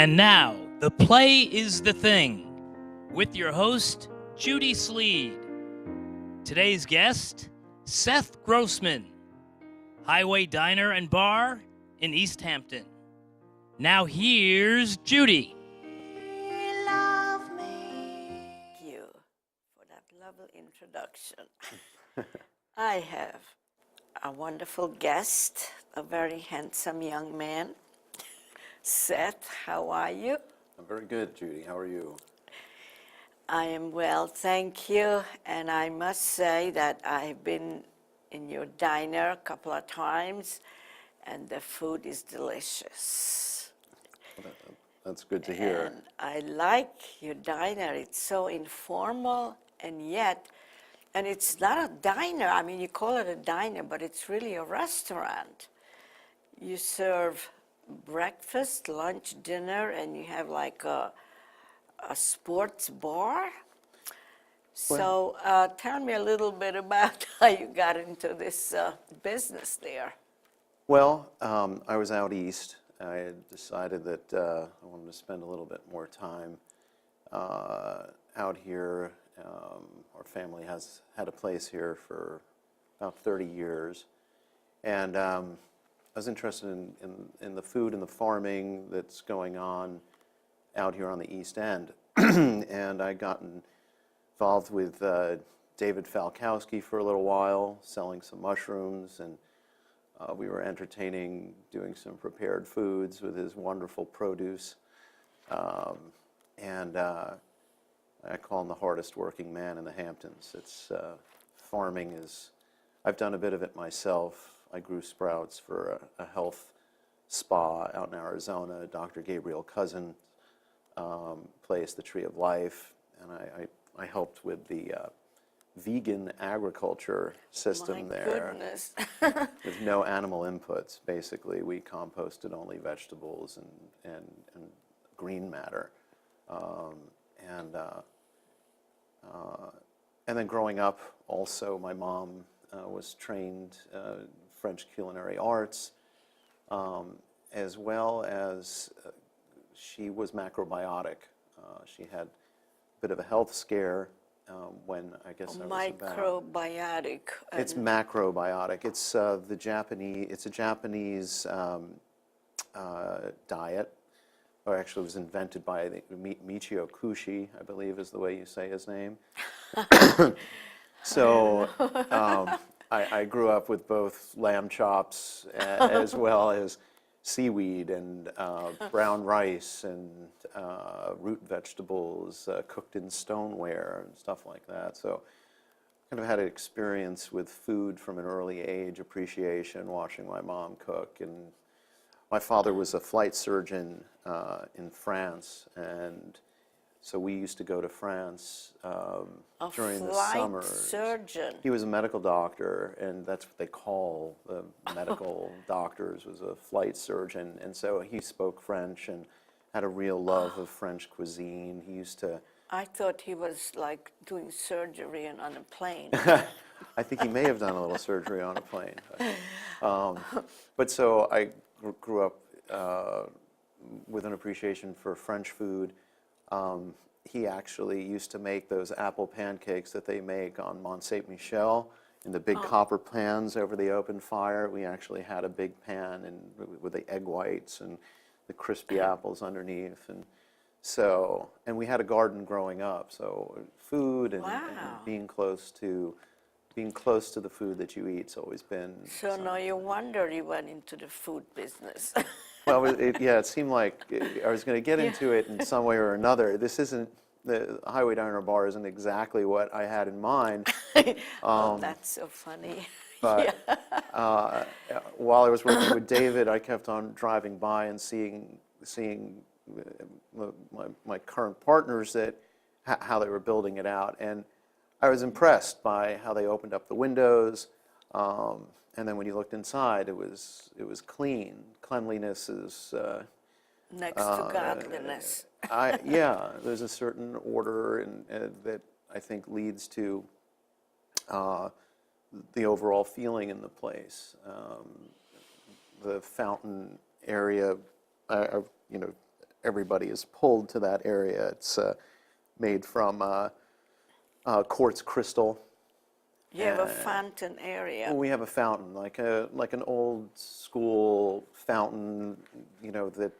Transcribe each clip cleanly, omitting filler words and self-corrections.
And now, The Play is the Thing, with your host, Judy Sleed. Today's guest, Seth Grossman, Highway Diner and Bar in East Hampton. Now here's Judy. Love me. Thank you for that lovely introduction. I have a wonderful guest, a very handsome young man. Seth, how are you? I'm very good, Judy. How are you? I am well, thank you. And I must say that I've been in your diner a couple of times, and the food is delicious. Well, that's good to hear. And I like your diner. It's so informal, and it's not a diner. I mean, you call it a diner, but it's really a restaurant. You serve breakfast, lunch, dinner, and you have like a sports bar. So tell me a little bit about how you got into this business there. Well, I was out east. I had decided that I wanted to spend a little bit more time out here. Our family has had a place here for about 30 years. And I was interested in the food and the farming that's going on out here on the East End. And I got involved with David Falkowski for a little while, selling some mushrooms, and we were entertaining, doing some prepared foods with his wonderful produce. And I call him the hardest working man in the Hamptons. It's farming is, I've done a bit of it myself. I grew sprouts for a health spa out in Arizona, Dr. Gabriel Cousin place, the Tree of Life, and I helped with the vegan agriculture system there. My goodness. With no animal inputs. Basically, we composted only vegetables and green matter. And then growing up, also, my mom was trained French culinary arts, as well as she was macrobiotic. She had a bit of a health scare when I guess I was about... Microbiotic. It's macrobiotic. It's the Japanese. It's a Japanese diet, or actually was invented by Michio Kushi, I believe is the way you say his name. So I grew up with both lamb chops as well as seaweed and brown rice and root vegetables cooked in stoneware and stuff like that. So kind of had an experience with food from an early age, appreciation, watching my mom cook. And my father was a flight surgeon in France, and so we used to go to France during the summers. A flight surgeon? He was a medical doctor, and that's what they call the medical doctors, was a flight surgeon. And so he spoke French and had a real love of French cuisine. He used to... I thought he was like doing surgery on a plane. I think he may have done a little surgery on a plane. But so I grew up with an appreciation for French food. He actually used to make those apple pancakes that they make on Mont Saint-Michel in the big copper pans over the open fire. We actually had a big pan and with the egg whites and the crispy apples underneath. And we had a garden growing up, so food and being close to the food that you eat's always been. So no you wonder you went into the food business. Well, it seemed like I was going to get into it in some way or another. This isn't, the Highway Diner Bar isn't exactly what I had in mind. Oh, that's so funny. But while I was working with David, I kept on driving by and seeing my current partners how they were building it out. And I was impressed by how they opened up the windows. And then when you looked inside, it was clean. Cleanliness is next to godliness. There's a certain order that I think leads to the overall feeling in the place. The fountain area, everybody is pulled to that area. It's made from quartz crystal. You have a fountain area. We have a fountain, like an old school fountain, that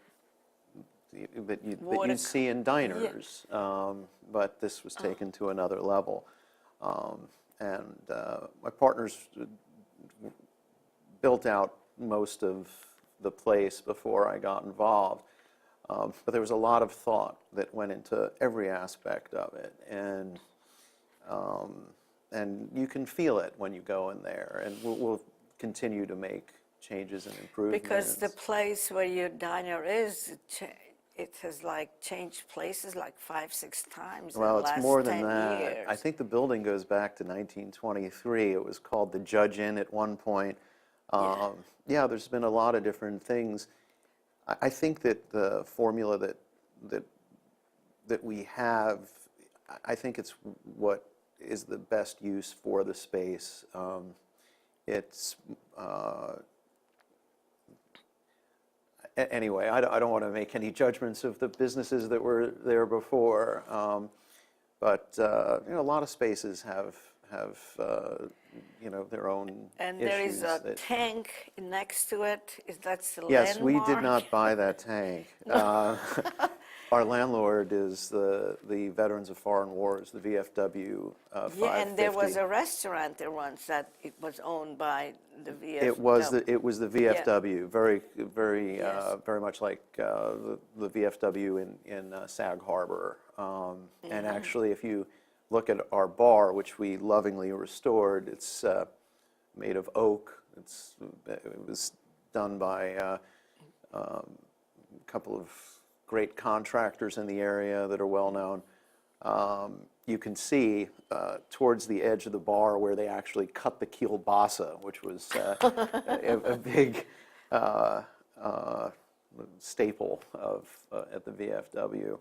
you see in diners. But this was taken to another level, and my partners built out most of the place before I got involved. But there was a lot of thought that went into every aspect of it, and you can feel it when you go in there, and we'll continue to make changes and improvements. Because the place where your diner is, it has like changed places like 5-6 times in the last 10 years. Well, it's more than that. I think the building goes back to 1923. It was called the Judge Inn at one point. Yeah, there's been a lot of different things. I think that the formula that we have, I think it's what is the best use for the space. Anyway, I don't want to make any judgments of the businesses that were there before, but a lot of spaces have their own and issues. there is a tank next to it. That's the Yes, landmark? we did not buy that tank. Our landlord is the Veterans of Foreign Wars, the VFW 550. Yeah, and there was a restaurant there once that it was owned by the VFW. It was the VFW, very much like the VFW in Sag Harbor. And actually, if you look at our bar, which we lovingly restored, it's made of oak. It was done by a couple of great contractors in the area that are well known. You can see towards the edge of the bar where they actually cut the kielbasa, which was a big staple at the VFW.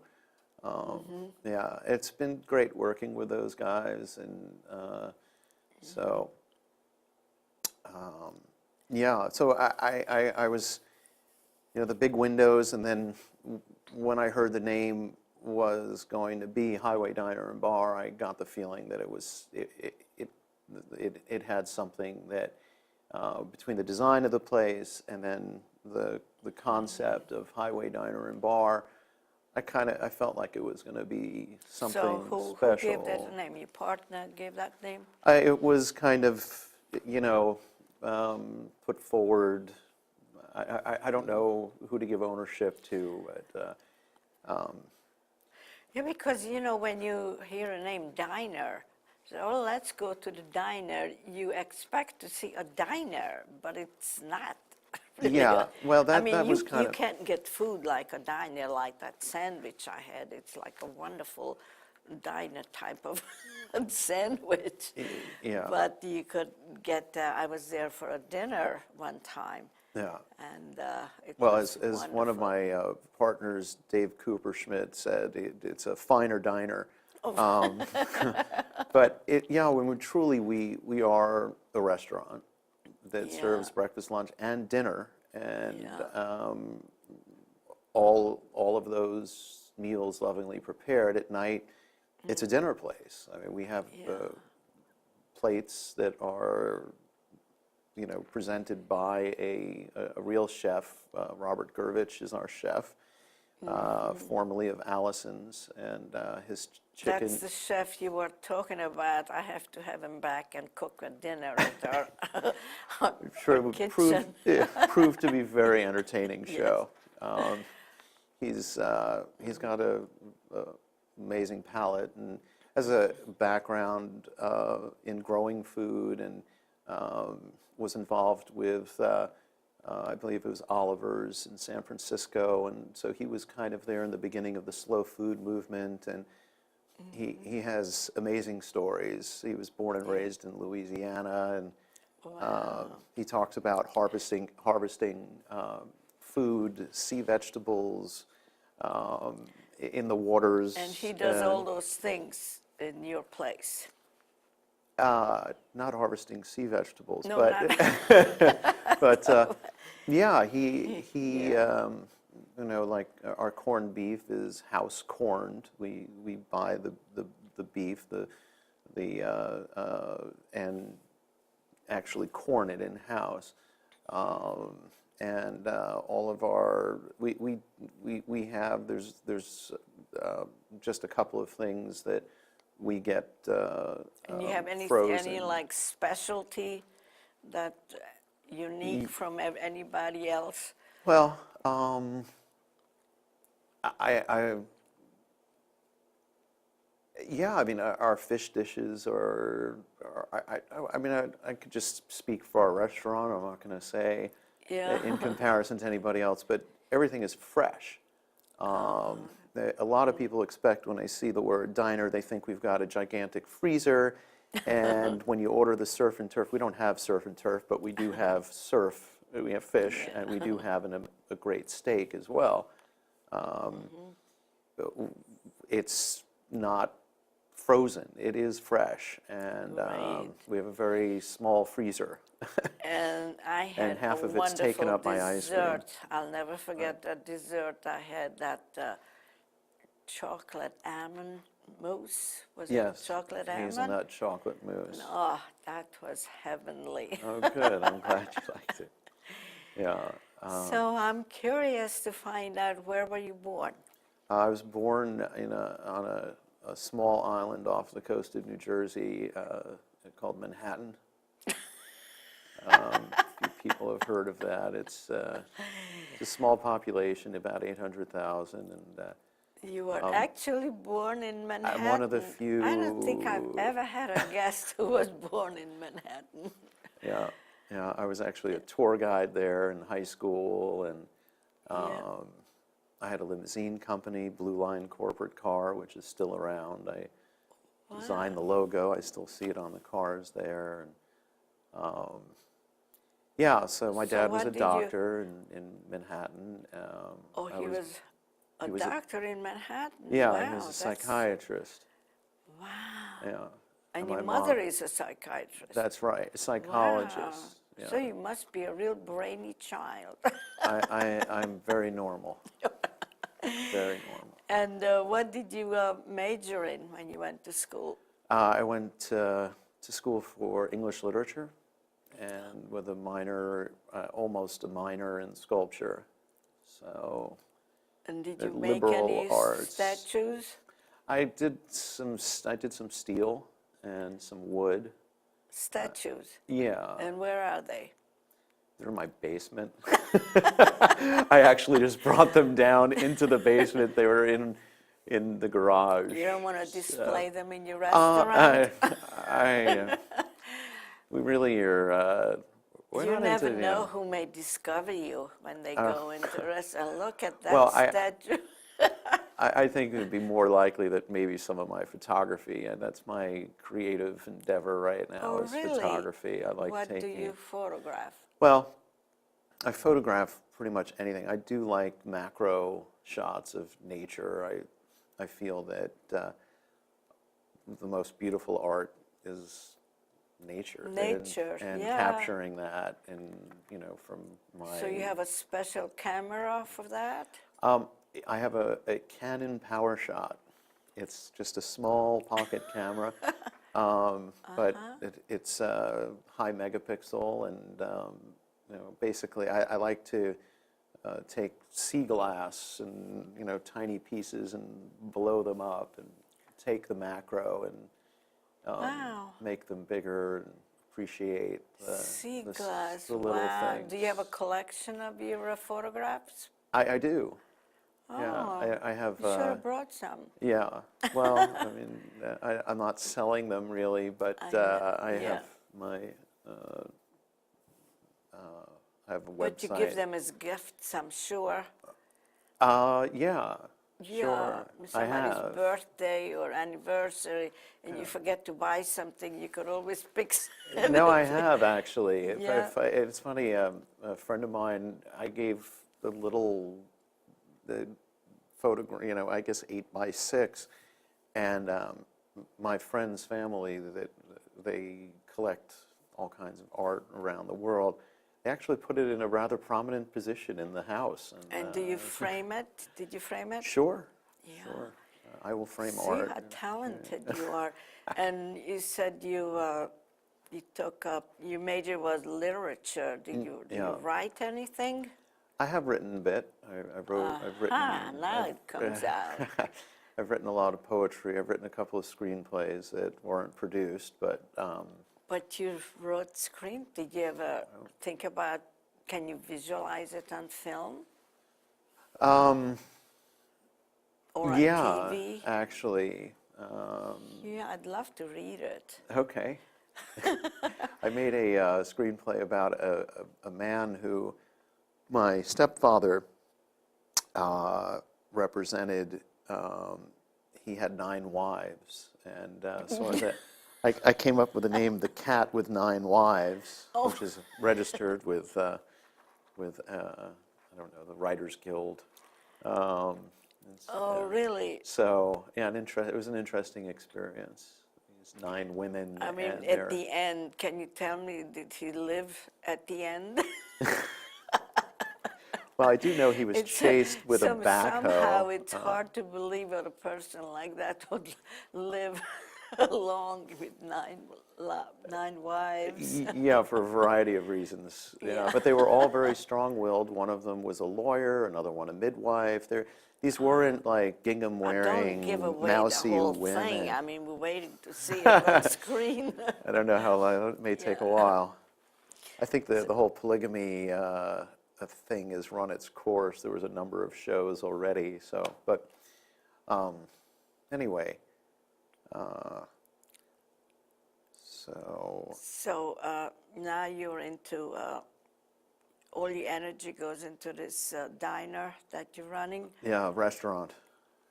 Yeah, it's been great working with those guys, and so I was, the big windows, and then when I heard the name was going to be Highway Diner and Bar, I got the feeling that it had something that between the design of the place and then the concept of Highway Diner and Bar, I felt like it was going to be something special. So who gave that name? Your partner gave that name? It was kind of, put forward. I don't know who to give ownership to, but yeah, because when you hear a name diner, so, oh, let's go to the diner. You expect to see a diner, but it's not. Yeah, well, that was kind you of. can't get food like a diner, like that sandwich I had. It's like a wonderful diner type of sandwich. Yeah. But you could get. I was there for a dinner one time. Yeah. And Well, was as one of my partners, Dave Cooperschmidt, said, it's a finer diner. Oh. But when we are a restaurant that serves breakfast, lunch, and dinner, and all of those meals lovingly prepared at night. It's a dinner place. I mean, we have plates that are presented by a real chef. Robert Gurvich is our chef, formerly of Allison's, and his chicken. That's the chef you were talking about. I have to have him back and cook a dinner at our Sure, it would kitchen. prove to be a very entertaining show. He's got a amazing palate and has a background in growing food, and was involved with, I believe it was Oliver's in San Francisco, and so he was kind of there in the beginning of the slow food movement, and he has amazing stories. He was born and raised in Louisiana, and he talks about harvesting food, sea vegetables in the waters. And he does all those things in your place. Not harvesting sea vegetables, No, but not- but yeah, he like our corned beef is house corned. We buy the beef, and actually corn it in house. And all of our we have there's just a couple of things that we get And you have frozen. any like specialty that unique from anybody else? Well, yeah, I mean, our fish dishes I could just speak for our restaurant. I'm not going to say Yeah. in comparison to anybody else, but everything is fresh. A lot of people expect when they see the word diner, they think we've got a gigantic freezer, and when you order the surf and turf, we don't have surf and turf, but we do have we have fish, and we do have a great steak as well. It's not frozen, it is fresh, and Right. we have a very small freezer. And I had half a of it's taken wonderful up by ice cream. dessert. I'll never forget that dessert. I had that chocolate almond mousse. Was Yes, it chocolate almond? hazelnut chocolate mousse. Oh, that was heavenly. Oh, good. I'm glad you liked it. Yeah. So I'm curious to find out, where were you born? I was born on a small island off the coast of New Jersey called Manhattan. A few people have heard of that. It's a small population, about 800,000, and You were actually born in Manhattan. I'm one of the few. I don't think I've ever had a guest who was born in Manhattan. Yeah, yeah. I was actually a tour guide there in high school, and I had a limousine company, Blue Line corporate car, which is still around. I designed the logo. I still see it on the cars there. And, yeah, so my dad was a doctor in Manhattan. He was a doctor in Manhattan? Yeah, wow, he was a psychiatrist. Wow. Yeah. And my your mom- mother is a psychiatrist? That's right, a psychologist. Wow. Yeah. So you must be a real brainy child. I'm very normal. Very normal. And what did you major in when you went to school? I went to school for English literature, and with a minor, almost a minor in sculpture. So. And did you the make liberal any arts. statues? I did some steel and some wood. Statues? Yeah. And where are they? They're in my basement. I actually just brought them down into the basement. They were in the garage. You don't want to display them in your restaurant? We really are. We're You not never into, know who may discover you when they go into a restaurant. Look at that Well, statue. I think it would be more likely that maybe some of my photography, and that's my creative endeavor right now, is photography. I like What taking. do you photograph? Well, I photograph pretty much anything. I do like macro shots of nature. I feel that the most beautiful art is nature. Nature, and yeah. capturing that, and from my. So you have a special camera for that? I have a Canon PowerShot. It's just a small pocket camera, but it's high megapixel, and basically I like to take sea glass and tiny pieces and blow them up and take the macro and Wow. make them bigger and appreciate Sea glass, the little wow. things. Do you have a collection of your photographs? I do. Oh, Yeah, I have. you should have brought some. Yeah, well, I mean, I'm not selling them really, but I have my. I have a website. But you give them as gifts, I'm sure. Yeah. Yeah, Sure, I somebody's have. birthday or anniversary, and you forget to buy something, you could always pick. No, I have actually. It's funny. A friend of mine, I gave the photograph. I guess 8x6, and my friend's family that they collect all kinds of art around the world. they actually put it in a rather prominent position in the house. And do you frame it? Did you frame it? Sure, Yeah. sure. I will frame See art. how talented you are. And you said you took up, your major was literature. Did you yeah. write anything? I have written a bit. I've written. Now it comes out. I've written a lot of poetry. I've written a couple of screenplays that weren't produced, but But you wrote screen. Did you ever think about, can you visualize it on film? Or on yeah, TV? actually. Yeah, I'd love to read it. Okay. I made a screenplay about a man who my stepfather represented. He had 9 wives, and so I came up with the name "The Cat with 9 Wives," which is registered with I don't know, the Writers Guild. Oh, really? So yeah, it was an interesting experience. These 9 women. I mean, and at the end, can you tell me, did he live at the end? Well, I do know he was chased with a backhoe. Somehow it's hard to believe that a person like that would live along with 9 wives. Yeah, for a variety of reasons. Yeah, but they were all very strong-willed. One of them was a lawyer, another one a midwife. These weren't like gingham-wearing, Don't give away mousy the whole women. thing. I mean, we're waiting to see it on screen. I don't know how long. It may take a while. I think the whole polygamy thing has run its course. There was a number of shows already. So, but anyway. So now you're into, all your energy goes into this diner that you're running, Yeah, restaurant.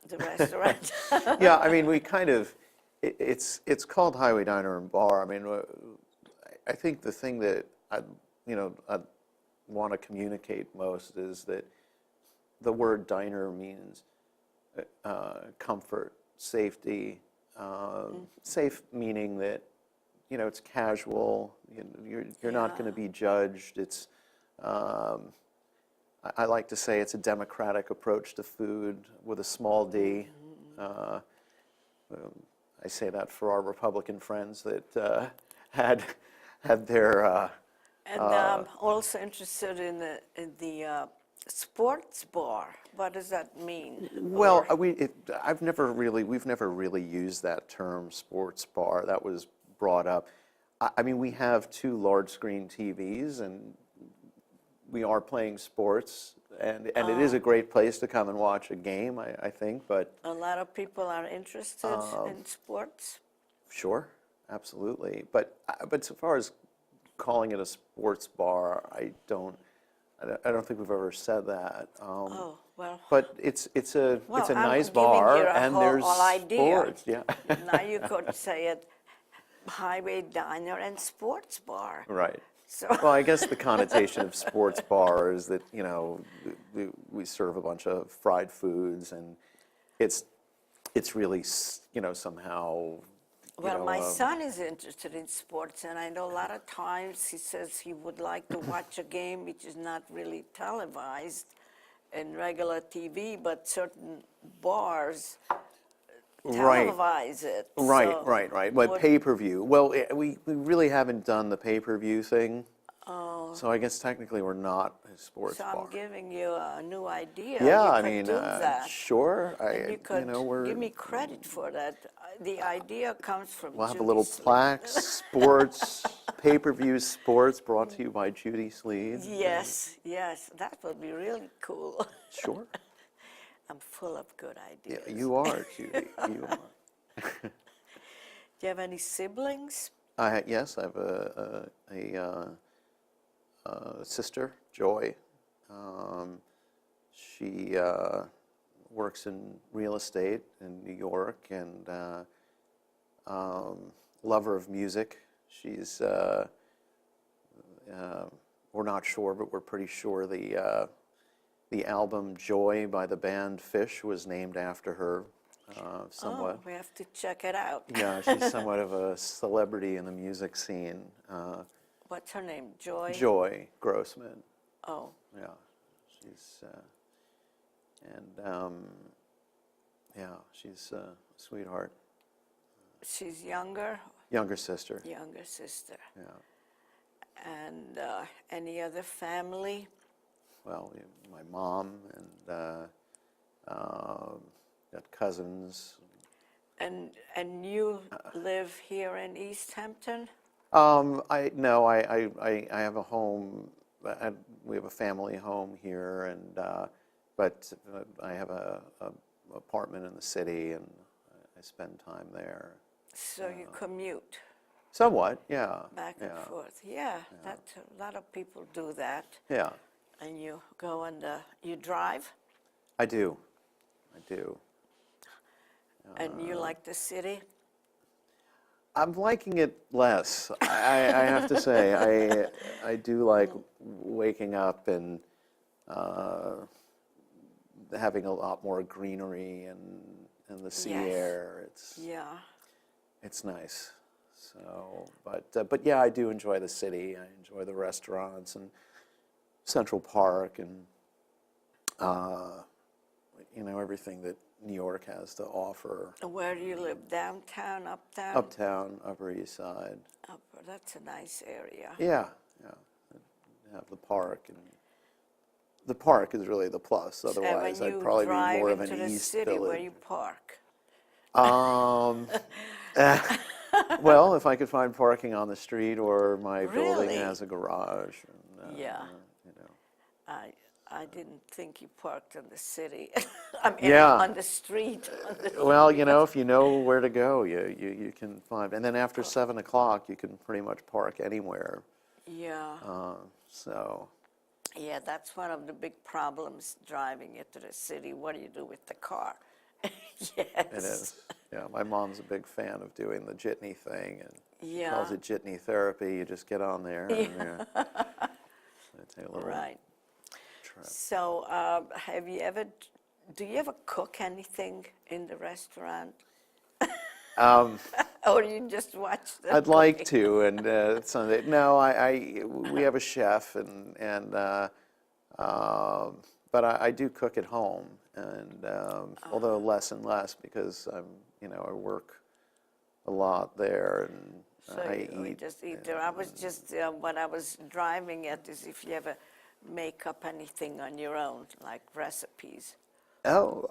the restaurant. Yeah, I mean, we kind of, it's called Highway Diner and Bar. I mean, I think the thing that I want to communicate most is that the word diner means comfort, safety. Safe meaning that it's casual. You're not going to be judged. It's I like to say it's a democratic approach to food with a small d. I say that for our Republican friends that had their. And I'm also interested in the sports bar. What does that mean? Well, we've never really used that term, sports bar. That was brought up. I mean, we have 2 large screen TVs, and we are playing sports, and it is a great place to come and watch a game, I think. But a lot of people are interested in sports. Sure, absolutely. But so far as calling it a sports bar, I don't think we've ever said that. Oh, well. But it's a nice I'm bar, giving you and there's sports. Yeah. Now you could say it, Highway Diner and Sports Bar. Right. So. Well, I guess the connotation of sports bar is that we serve a bunch of fried foods, and it's really somehow. Well, my son is interested in sports, and I know a lot of times he says he would like to watch a game which is not really televised in regular TV, but certain bars televise it. Right. But pay-per-view. Well, we really haven't done the pay-per-view thing. Oh. So I guess technically we're not a sports bar. So I'm giving you a new idea. Yeah, you I could mean, do that. sure. And you could give me credit for that. The idea comes from We'll have Judy a little Sleed. plaque, sports, pay-per-view sports, brought to you by Judy Sleed. Yes, that would be really cool. Sure. I'm full of good ideas. Yeah, you are, Judy. You are. Do you have any siblings? Yes, I have a sister, Joy. She works in real estate in New York, and lover of music. She's we're not sure, but we're pretty sure the album Joy by the band Fish was named after her. Somewhat. Oh, we have to check it out. Yeah, she's somewhat of a celebrity in the music scene. What's her name? Joy? Joy Grossman. Oh, Yeah, she's she's a sweetheart. she's younger? Younger sister. Younger sister. Yeah. And any other family? Well, my mom and got cousins. And you live here in East Hampton? I have a home. We have a family home here, and but I have a apartment in the city, and I spend time there. So you commute Somewhat, yeah. back and yeah, forth. Yeah, that a lot of people do that. Yeah, And you go and you drive, I do. and you like the city. I'm liking it less. I have to say, I do like waking up and having a lot more greenery and the sea Yes. air. Yeah. It's nice. So, but yeah, I do enjoy the city. I enjoy the restaurants and Central Park and everything that New York has to offer. And where do you live? Downtown, uptown? Uptown, Upper East Side. Upper. That's a nice area. Yeah. Have the park, and the park is really the plus. Otherwise, and when I'd probably you be drive more of into an the East city, where village. you park? Well, if I could find parking on the street, or my building Really? has a garage. And, Yeah. You know. I didn't think you parked in the city. I mean, Yeah. on the street. Well, if you know where to go, you can find. And then after 7 o'clock, you can pretty much park anywhere. Yeah. So. Yeah, that's one of the big problems driving into the city. What do you do with the car? Yes. It is. Yeah, my mom's a big fan of doing the jitney thing, and Yeah. calls it jitney therapy. You just get on there and take a little Right. trip. So, do you ever cook anything in the restaurant? Or you just watch them? I'd like to, and Sunday. No, we have a chef, but I do cook at home, and although less and less because I work a lot there, and So I we eat. just eat there. I was just, when I was driving at this, if you ever make up anything on your own, like recipes. Oh,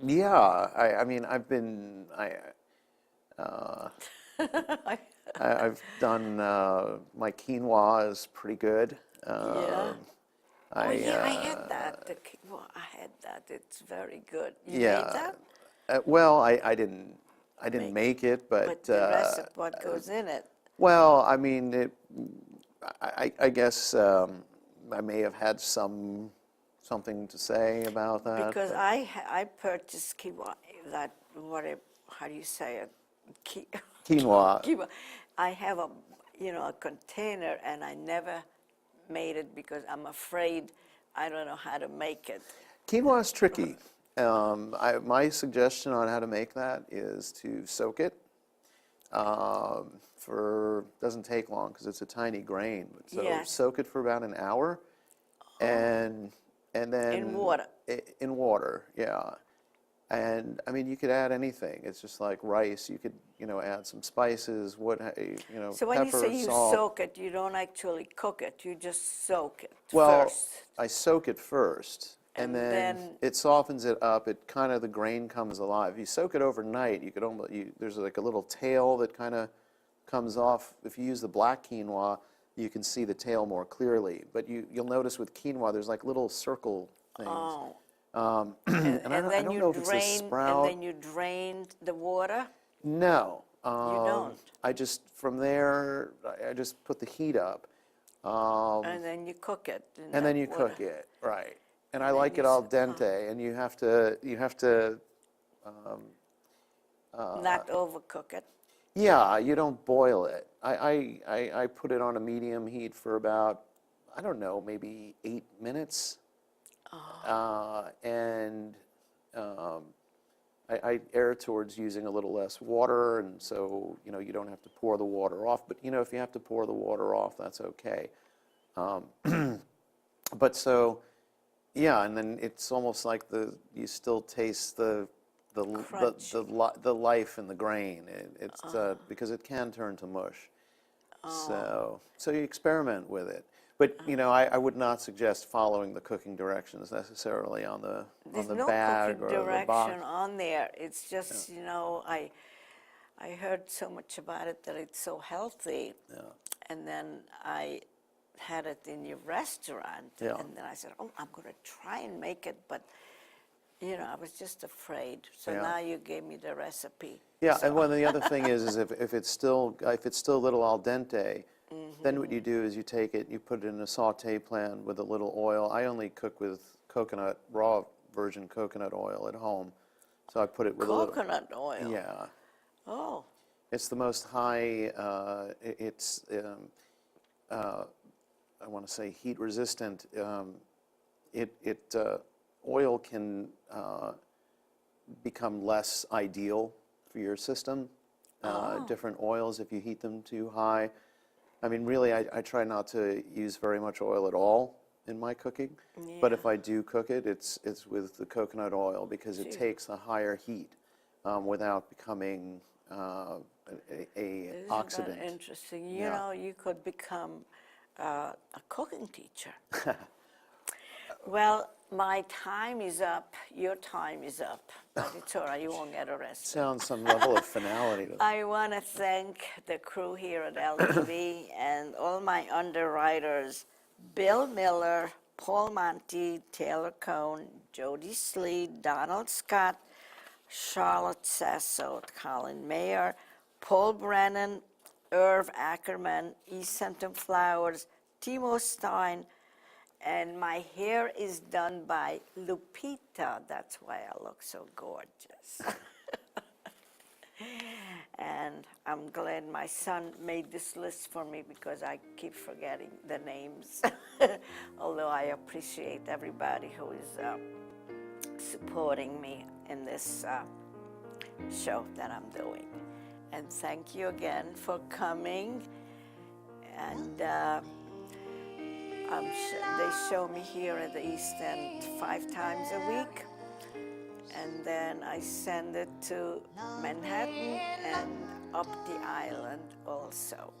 yeah. I mean, I've done my quinoa is pretty good. Yeah. I I had that. I had that. It's very good. You yeah. made that? Well, I didn't make it, But the recipe, what goes in it? well, I mean, I guess I may have had something to say about that. Because but- I purchased quinoa, how do you say it? Quinoa. Quinoa. I have a container, and I never made it because I'm afraid I don't know how to make it. Quinoa is tricky. My suggestion on how to make that is to soak it. Doesn't take long because it's a tiny grain. So Yes. soak it for about an hour, and then In water? In water, yeah. And I mean, you could add anything. It's just like rice. You could add some spices. So when you pepper, say you salt. soak it, you don't actually cook it. You just soak it Well, first. I soak it first, and And then then- it softens it up. The grain comes alive. If you soak it overnight, you could there's like a little tail that kind of comes off. If you use the black quinoa, you can see the tail more clearly. But you'll notice with quinoa, there's like little circle things. Oh. And I then don't you know if it's a drain, sprout. and then you drain the water. No. don't? I just, from there, I just put the heat up. And then you cook it. in And that then you water. cook it, right. And I then like you it al s- dente, and you have to, Not overcook it. yeah, you don't boil it. I put it on a medium heat for about, I don't know, maybe 8 minutes. Oh. I err towards using a little less water, and so you don't have to pour the water off. But if you have to pour the water off, that's okay. But so, yeah, and then it's almost like you still taste the Crunch. the life in the grain. It's because it can turn to mush. So you experiment with it. But I would not suggest following the cooking directions necessarily on the There's the no bag cooking or the box. direction on there. It's just, I heard so much about it that it's so healthy. Yeah. And then I had it in your restaurant. Yeah. And then I said, oh, I'm going to try and make it. But, I was just afraid. So Yeah. now you gave me the recipe. Yeah, So- and one of the other thing is if it's still a little al dente, then what you do is you take it, you put it in a saute pan with a little oil. I only cook with raw virgin coconut oil at home, so I put it with Coconut oil. a little. Yeah, Oh, it's the most high. It's I want to say heat resistant. Oil can become less ideal for your system. Different oils, if you heat them too high. I mean, really, I try not to use very much oil at all in my cooking. But if I do cook it, it's with the coconut oil because it takes a higher heat without becoming a isn't oxidant. that interesting? Yeah. You could become a cooking teacher. Well, my time is up. Your time is up. But it's all right. You won't get arrested. Sounds some level of finality to that. I want to thank the crew here at LTV and all my underwriters, Bill Miller, Paul Monty, Taylor Cohn, Judy Sleed, Donald Scott, Charlotte Sasso, Colin Mayer, Paul Brennan, Irv Ackerman, East Hampton Flowers, Timo Stein, and my hair is done by Lupita. That's why I look so gorgeous. And I'm glad my son made this list for me because I keep forgetting the names. Although I appreciate everybody who is supporting me in this show that I'm doing. And thank you again for coming. And they show me here at the East End 5 times a week. And then I send it to Manhattan and up the island also.